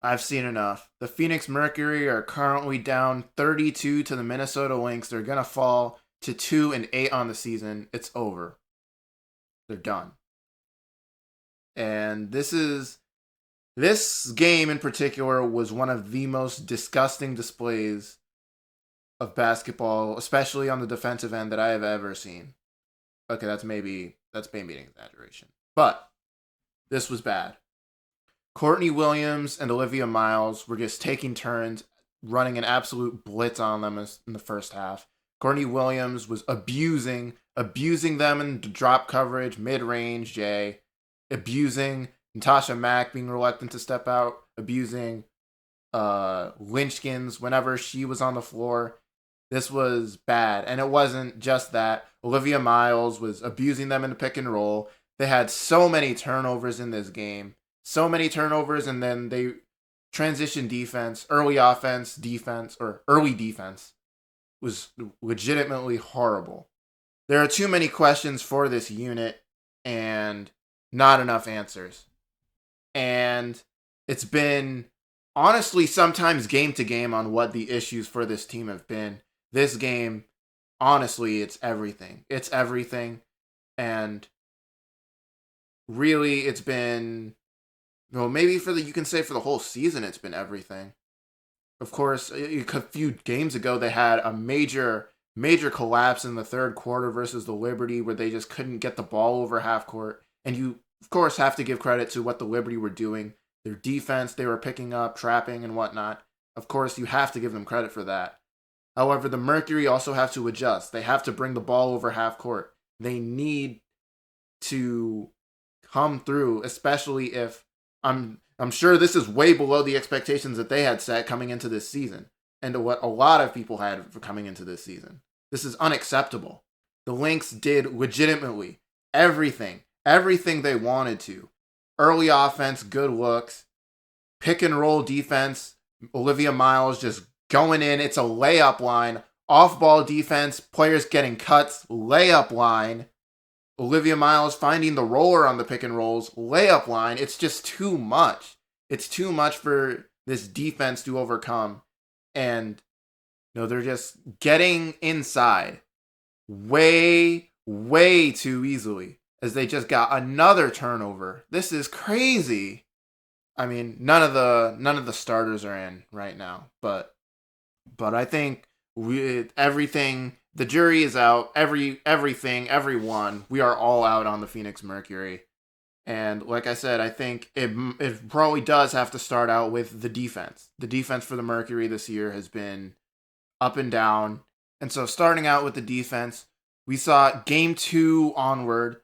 I've seen enough. The Phoenix Mercury are currently down 32 to the Minnesota Lynx. They're going to fall to 2-8 on the season. It's over. They're done. And this game in particular was one of the most disgusting displays of basketball, especially on the defensive end, that I have ever seen. Okay, that's maybe an exaggeration. But this was bad. Courtney Williams and Olivia Miles were just taking turns running an absolute blitz on them in the first half. Courtney Williams was abusing them in drop coverage, mid-range, abusing Natasha Mack being reluctant to step out, abusing Lynchkins whenever she was on the floor. This was bad. And it wasn't just that. Olivia Miles was abusing them in the pick and roll. They had so many turnovers in this game. So many turnovers, and then they transition defense, early offense, defense, or early defense was legitimately horrible. There are too many questions for this unit and not enough answers. And it's been honestly sometimes game to game on what the issues for this team have been. This game, honestly, it's everything. It's everything. And really, it's been, well, maybe you can say for the whole season, it's been everything. Of course, a few games ago, they had a major collapse in the third quarter versus the Liberty where they just couldn't get the ball over half court. And you, of course, have to give credit to what the Liberty were doing. Their defense, they were picking up, trapping, and whatnot. Of course, you have to give them credit for that. However, the Mercury also have to adjust. They have to bring the ball over half court. They need to come through, especially if I'm sure this is way below the expectations that they had set coming into this season and what a lot of people had for coming into this season. This is unacceptable. The Lynx did legitimately everything they wanted to. Early offense, good looks, pick and roll defense, Olivia Miles just going in. It's a layup line. Off-ball defense, players getting cuts, layup line. Olivia Miles finding the roller on the pick and rolls, layup line. It's just too much. It's too much for this defense to overcome. And they're just getting inside way, way too easily as they just got another turnover. This is crazy. I mean, none of the starters are in right now, but I think everything, the jury is out. Everything, everyone, we are all out on the Phoenix Mercury. And like I said, I think it probably does have to start out with the defense. The defense for the Mercury this year has been up and down. And so starting out with the defense, we saw game 2 onward,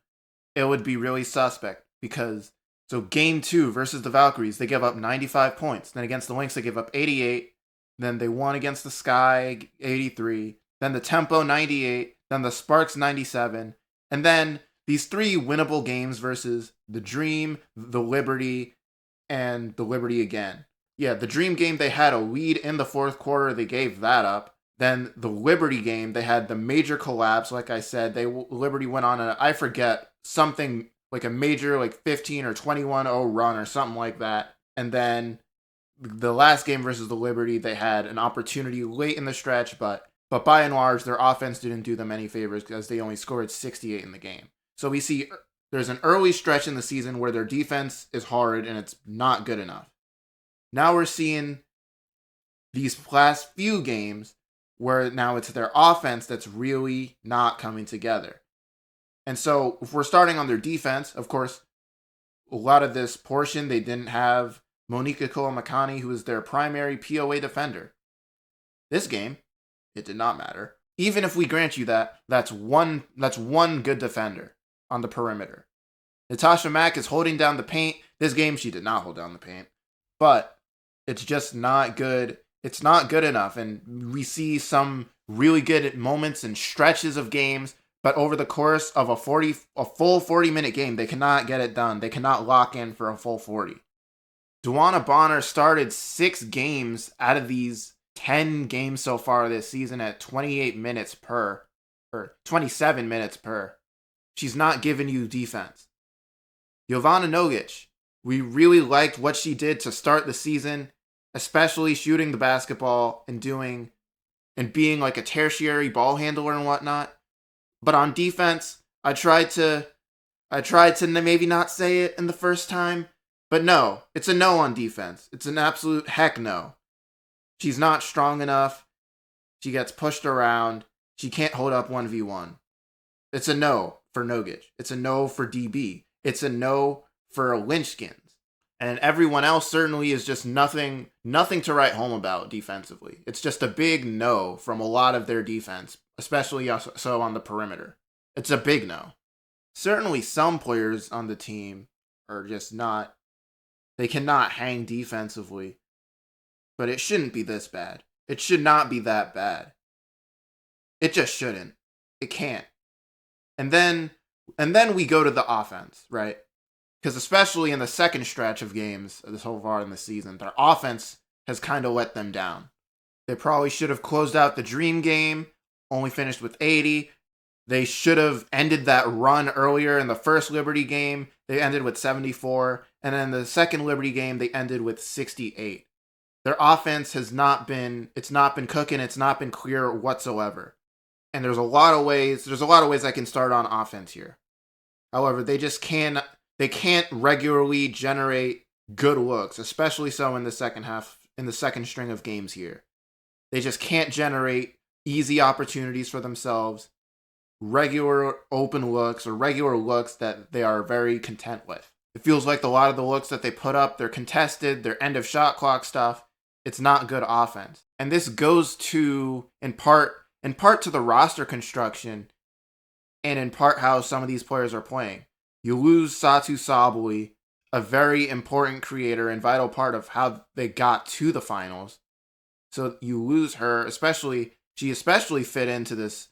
it would be really suspect because so game 2 versus the Valkyries, they give up 95 points. Then against the Lynx, they give up 88. Then they won against the Sky, 83. Then the Tempo, 98. Then the Sparks, 97. And then these 3 winnable games versus the Dream, the Liberty, and the Liberty again. Yeah, the Dream game, they had a lead in the fourth quarter. They gave that up. Then the Liberty game, they had the major collapse. Like I said, Liberty went on I forget, something like a major 15 or 21-0 run or something like that. And then the last game versus the Liberty, they had an opportunity late in the stretch, but by and large, their offense didn't do them any favors because they only scored 68 in the game. So we see there's an early stretch in the season where their defense is hard and it's not good enough. Now we're seeing these last few games where now it's their offense that's really not coming together. And so if we're starting on their defense, of course, a lot of this portion, they didn't have Monika Kolomakani, who is their primary POA defender. This game, it did not matter. Even if we grant you that, that's one good defender on the perimeter. Natasha Mack is holding down the paint. This game, she did not hold down the paint. But it's just not good. It's not good enough. And we see some really good moments and stretches of games, but over the course of a full 40-minute game, they cannot get it done. They cannot lock in for a full 40. Duana Bonner started 6 games out of these 10 games so far this season at 28 minutes per, or 27 minutes per. She's not giving you defense. Jovana Nogic, We really liked what she did to start the season, especially shooting the basketball and being like a tertiary ball handler and whatnot. But on defense, I tried to maybe not say it in the first time, but no, it's a no on defense. It's an absolute heck no. She's not strong enough. She gets pushed around. She can't hold up 1v1. It's a no for Nogic. It's a no for DB. It's a no for Lynchkins. And everyone else certainly is just nothing to write home about defensively. It's just a big no from a lot of their defense, especially so on the perimeter. It's a big no. Certainly some players on the team are just not, they cannot hang defensively, but it shouldn't be this bad. It should not be that bad. It just shouldn't. It can't. And then we go to the offense, right? Because especially in the second stretch of games so far in the season, their offense has kind of let them down. They probably should have closed out the dream game, only finished with 80. They should have ended that run earlier in the first Liberty game. They ended with 74. And then the second Liberty game, they ended with 68. Their offense has not been cooking. It's not been clear whatsoever. And there's a lot of ways I can start on offense here. However, they can't regularly generate good looks, especially so in the second string of games here. They just can't generate easy opportunities for themselves, regular open looks or regular looks that they are very content with. It feels like a lot of the looks that they put up, they're contested, they're end of shot clock stuff. It's not good offense. And this goes to, in part to the roster construction and in part how some of these players are playing. You lose Satu Sabally, a very important creator and vital part of how they got to the finals. So you lose her, she especially fit into this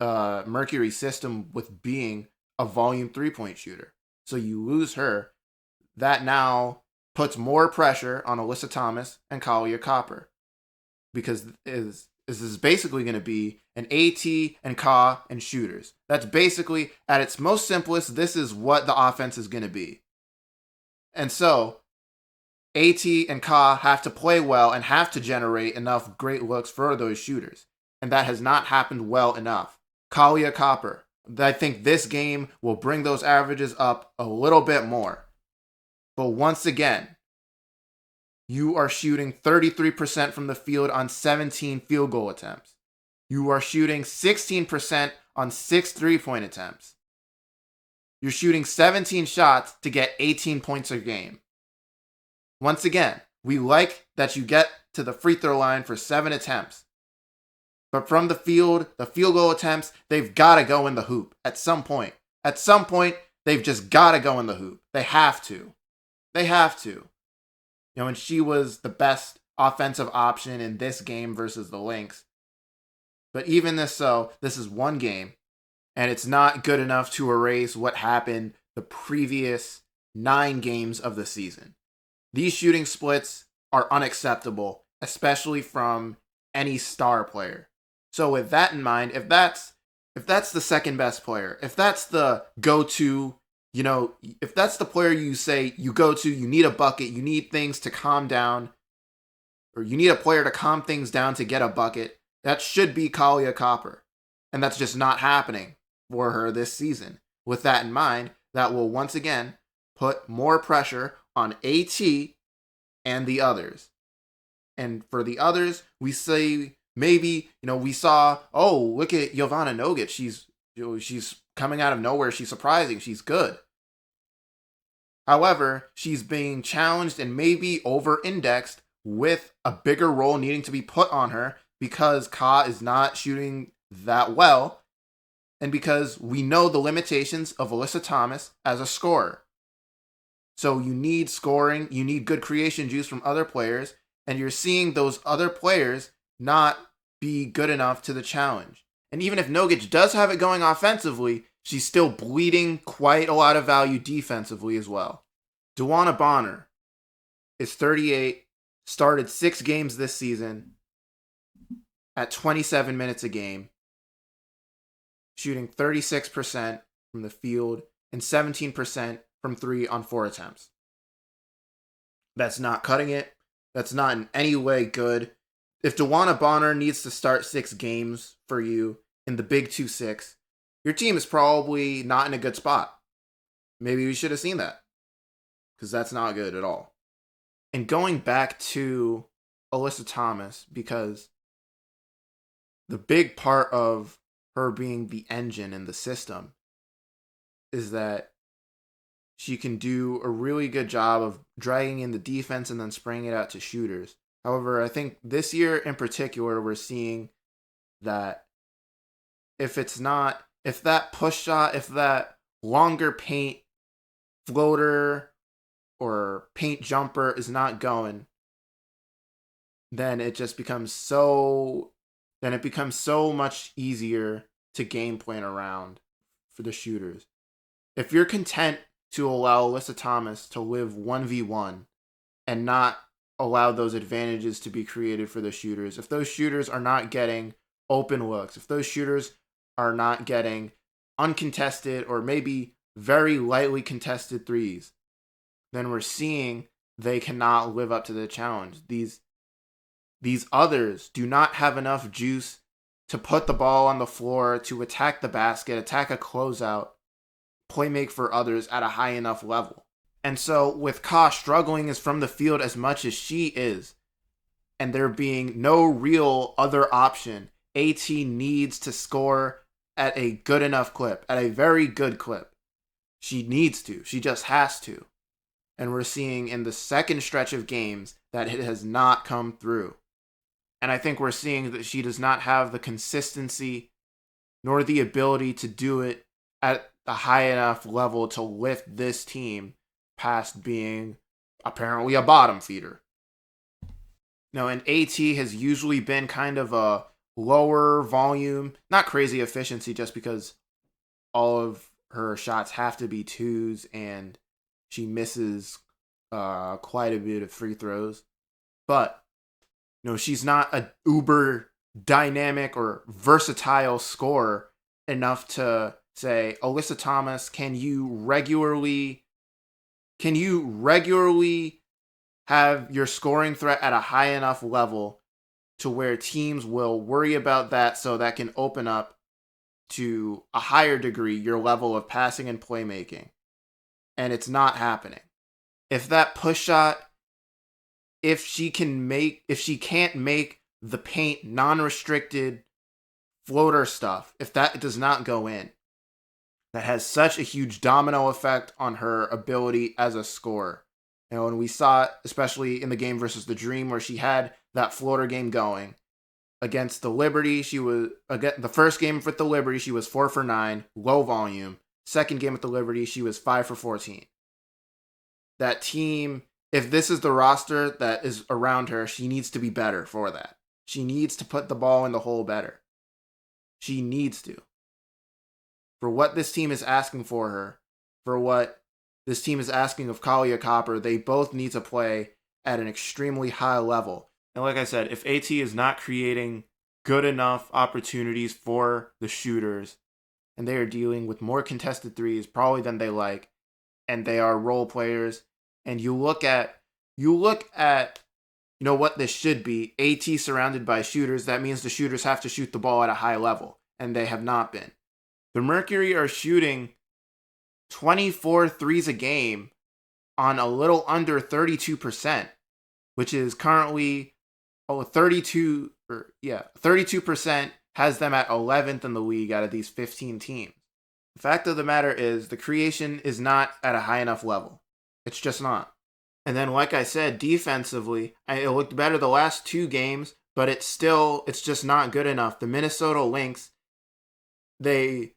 Mercury system with being a volume 3-point shooter. So you lose her. That now puts more pressure on Alyssa Thomas and Kalia Copper. Because this is basically going to be an AT and Ka and shooters. That's basically, at its most simplest, this is what the offense is going to be. And so, AT and Ka have to play well and have to generate enough great looks for those shooters. And that has not happened well enough. Kalia Copper, I think this game will bring those averages up a little bit more. But once again, you are shooting 33% from the field on 17 field goal attempts. You are shooting 16% on 6 3-point attempts. You're shooting 17 shots to get 18 points a game. Once again, we like that you get to the free throw line for 7 attempts. But from the field goal attempts, they've got to go in the hoop at some point. At some point, they've just got to go in the hoop. They have to. And she was the best offensive option in this game versus the Lynx. But even this is one game, and it's not good enough to erase what happened the previous 9 games of the season. These shooting splits are unacceptable, especially from any star player. So with that in mind, if that's the second best player, if that's the go-to, if that's the player you say you go to, you need a bucket, you need things to calm down, or you need a player to calm things down to get a bucket, that should be Kalia Copper. And that's just not happening for her this season. With that in mind, that will once again put more pressure on AT and the others. And for the others, we say maybe, we saw, look at Jovana Nogic. She's coming out of nowhere. She's surprising. She's good. However, she's being challenged and maybe over-indexed with a bigger role needing to be put on her because Ka is not shooting that well and because we know the limitations of Alyssa Thomas as a scorer. So you need scoring, you need good creation juice from other players, and you're seeing those other players not be good enough to the challenge. And even if Nogic does have it going offensively, she's still bleeding quite a lot of value defensively as well. Duana Bonner is 38, started 6 games this season at 27 minutes a game, shooting 36% from the field and 17% from 3 on 4 attempts. That's not cutting it. That's not in any way good. If DeWanna Bonner needs to start 6 games for you in the Big 2-6, your team is probably not in a good spot. Maybe we should have seen that, because that's not good at all. And going back to Alyssa Thomas, because the big part of her being the engine in the system is that she can do a really good job of dragging in the defense and then spraying it out to shooters. However, I think this year in particular, we're seeing that if that push shot, if that longer paint floater or paint jumper is not going, then it becomes so much easier to game plan around for the shooters. If you're content to allow Alyssa Thomas to live 1v1 and not allow those advantages to be created for the shooters, if those shooters are not getting open looks, if those shooters are not getting uncontested or maybe very lightly contested threes, then we're seeing they cannot live up to the challenge. These others do not have enough juice to put the ball on the floor, to attack the basket, attack a closeout, play make for others at a high enough level. And so with Ka struggling as from the field as much as she is, and there being no real other option, AT needs to score at a good enough clip, at a very good clip. She needs to. She just has to. And we're seeing in the second stretch of games that it has not come through. And I think we're seeing that she does not have the consistency nor the ability to do it at a high enough level to lift this team past being apparently a bottom feeder. No, and AT has usually been kind of a lower volume, not crazy efficiency, just because all of her shots have to be twos and she misses quite a bit of free throws. But she's not an uber dynamic or versatile scorer enough to say, Alyssa Thomas, can you regularly have your scoring threat at a high enough level to where teams will worry about that, so that can open up to a higher degree your level of passing and playmaking. And it's not happening. If that push shot, if she can't make the paint non-restricted floater stuff, if that does not go in, that has such a huge domino effect on her ability as a scorer. And we saw it, especially in the game versus the Dream, where she had that floater game going. Against the Liberty, the first game with the Liberty, she was 4 for 9, low volume. Second game with the Liberty, she was 5 for 14. That team, if this is the roster that is around her, she needs to be better for that. She needs to put the ball in the hole better. She needs to. For what this team is asking for her, for what this team is asking of Kalia Copper, they both need to play at an extremely high level. And like I said, if AT is not creating good enough opportunities for the shooters, and they are dealing with more contested threes probably than they like, and they are role players, and you look at what this should be, AT surrounded by shooters, that means the shooters have to shoot the ball at a high level, and they have not been. The Mercury are shooting 24 threes a game on a little under 32%, which is currently 32% has them at 11th in the league out of these 15 teams. The fact of the matter is the creation is not at a high enough level. It's just not. And then, like I said, defensively, it looked better the last 2 games, but it's just not good enough. The Minnesota Lynx, they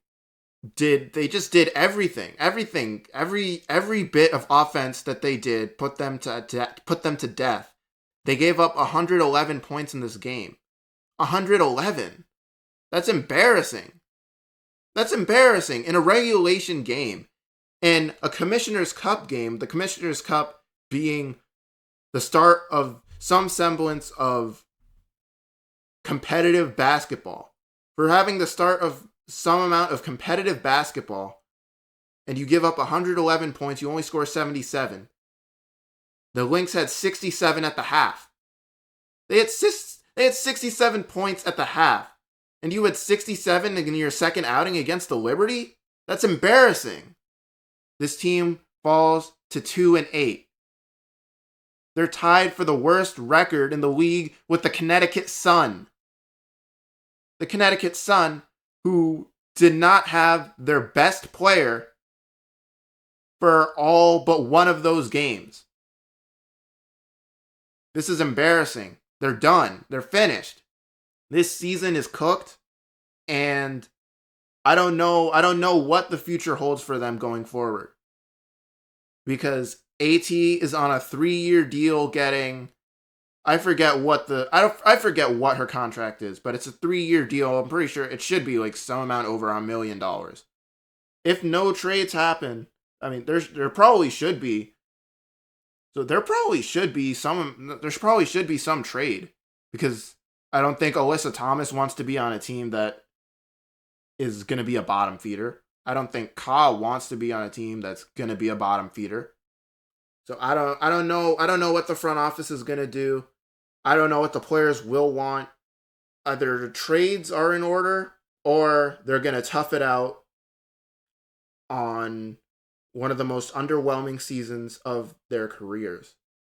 just did everything, every bit of offense that they did put them to death. They gave up 111 points in this game. 111. That's embarrassing. That's embarrassing in a regulation game. In a Commissioner's Cup game, the Commissioner's Cup being the start of some semblance of competitive basketball. For having the start of some amount of competitive basketball, and you give up 111 points, you only score 77. The Lynx had 67 at the half. They had 67 points at the half. And you had 67 in your second outing against the Liberty? That's embarrassing. This team falls to 2-8. They're tied for the worst record in the league with the Connecticut Sun. The Connecticut Sun, who did not have their best player for all but one of those games. This is embarrassing. They're done. They're finished. This season is cooked, and I don't know what the future holds for them going forward. Because AT is on a 3-year deal getting, I forget what her contract is, but it's a 3-year deal. I'm pretty sure it should be like some amount over $1 million. If no trades happen, I mean, there probably should be. So there probably should be some trade, because I don't think Alyssa Thomas wants to be on a team that is going to be a bottom feeder. I don't think Ka wants to be on a team that's going to be a bottom feeder. So I don't know what the front office is going to do. I don't know what the players will want. Either the trades are in order, or they're going to tough it out on one of the most underwhelming seasons of their careers.